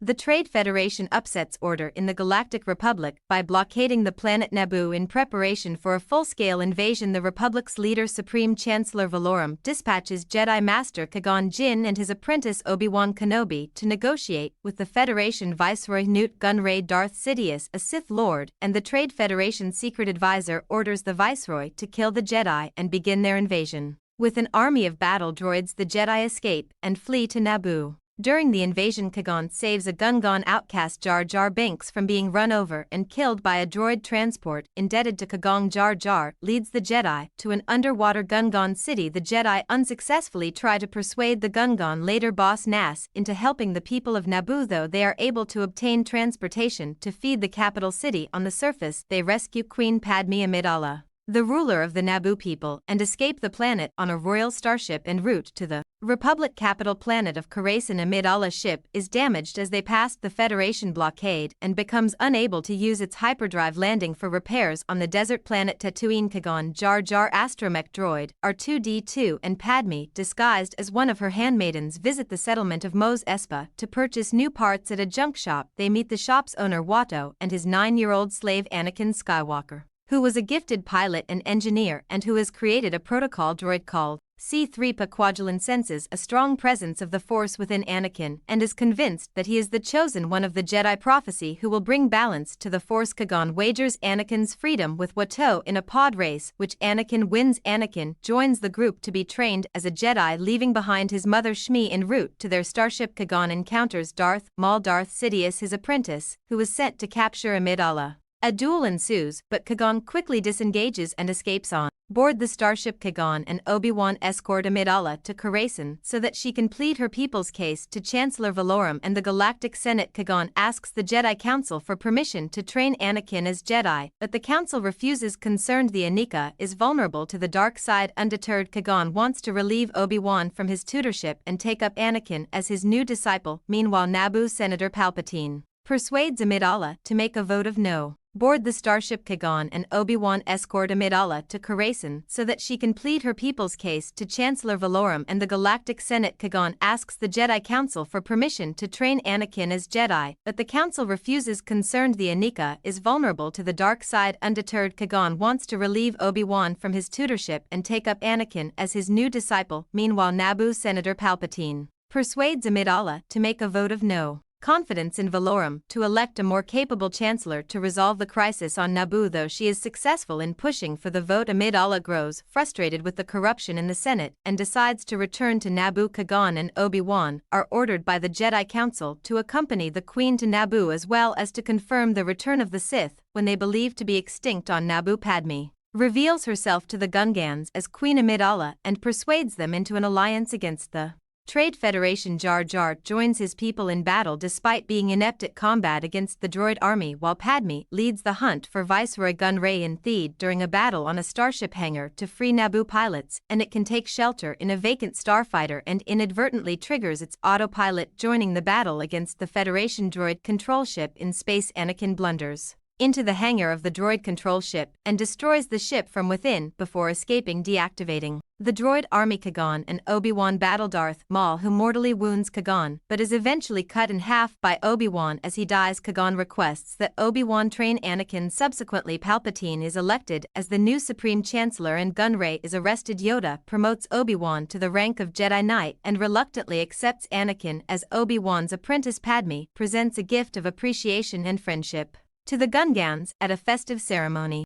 The Trade Federation upsets order in the Galactic Republic by blockading the planet Naboo in preparation for a full-scale invasion. The Republic's leader, Supreme Chancellor Valorum, dispatches Jedi Master Qui-Gon Jinn and his apprentice Obi-Wan Kenobi to negotiate with the Federation Viceroy Newt Gunray. Darth Sidious, a Sith Lord, and the Trade Federation's secret advisor orders the Viceroy to kill the Jedi and begin their invasion. With an army of battle droids, the Jedi escape and flee to Naboo. During the invasion, Qui-Gon saves a Gungan outcast Jar Jar Binks from being run over and killed by a droid transport. Indebted to Qui-Gon, Jar Jar leads the Jedi to an underwater Gungan city. The Jedi unsuccessfully try to persuade the Gungan later boss Menace into helping the people of Naboo, though they are able to obtain transportation to feed the capital city. On the surface, they rescue Queen Padme Amidala, the ruler of the Naboo people, and escape the planet on a royal starship en route to the Republic capital planet of Coruscant. Amidala's ship is damaged as they passed the Federation blockade and becomes unable to use its hyperdrive, landing for repairs on the desert planet Tatooine. Qui-Gon, Jar Jar astromech droid R2-D2 and Padme, disguised as one of her handmaidens, visit the settlement of Mos Espa to purchase new parts at a junk shop. They meet the shop's owner Watto and his 9-year-old slave Anakin Skywalker, who was a gifted pilot and engineer and who has created a protocol droid called C-3PO. Quadralin senses a strong presence of the Force within Anakin and is convinced that he is the chosen one of the Jedi prophecy who will bring balance to the Force. Qui-Gon wagers Anakin's freedom with Watto in a pod race, which Anakin wins. Anakin joins the group to be trained as a Jedi, leaving behind his mother Shmi en route to their starship. Qui-Gon encounters Darth Maul, Darth Sidious, his apprentice, who was sent to capture Amidala. A duel ensues, but Qui-Gon quickly disengages and escapes on board the starship. Qui-Gon and Obi-Wan escort Amidala to Coruscant so that she can plead her people's case to Chancellor Valorum and the Galactic Senate. Qui-Gon asks the Jedi Council for permission to train Anakin as Jedi, but the Council refuses. Concerned, the Anika is vulnerable to the dark side. Undeterred, Qui-Gon wants to relieve Obi-Wan from his tutorship and take up Anakin as his new disciple. Meanwhile, Naboo Senator Palpatine persuades Amidala to make a vote of no. Board the starship. Qui-Gon and Obi-Wan escort Amidala to Coruscant so that she can plead her people's case to Chancellor Valorum and the Galactic Senate. Qui-Gon asks the Jedi Council for permission to train Anakin as Jedi, but the Council refuses. Concerned, the Anika is vulnerable to the dark side. Undeterred, Qui-Gon wants to relieve Obi-Wan from his tutorship and take up Anakin as his new disciple. Meanwhile, Naboo Senator Palpatine persuades Amidala to make a vote of no confidence in Valorum to elect a more capable chancellor to resolve the crisis on Naboo. Though she is successful in pushing for the vote, Amidala grows frustrated with the corruption in the Senate and decides to return to Naboo. Qui-Gon and Obi-Wan are ordered by the Jedi Council to accompany the Queen to Naboo, as well as to confirm the return of the Sith when they believe to be extinct on Naboo. Padme reveals herself to the Gungans as Queen Amidala and persuades them into an alliance against the Trade Federation. Jar Jar joins his people in battle despite being inept at combat against the droid army, while Padme leads the hunt for Viceroy Gunray in Theed during a battle on a starship hangar to free Naboo pilots, and it can take shelter in a vacant starfighter and inadvertently triggers its autopilot. Joining the battle against the Federation droid control ship in space, Anakin blunders into the hangar of the droid control ship and destroys the ship from within before escaping, deactivating the droid army. Qui-Gon and Obi-Wan battle Darth Maul, who mortally wounds Qui-Gon but is eventually cut in half by Obi-Wan as he dies. Qui-Gon requests that Obi-Wan train Anakin. Subsequently, Palpatine is elected as the new Supreme Chancellor and Gunray is arrested. Yoda promotes Obi-Wan to the rank of Jedi Knight and reluctantly accepts Anakin as Obi-Wan's apprentice. Padme presents a gift of appreciation and friendship to the Gungans at a festive ceremony.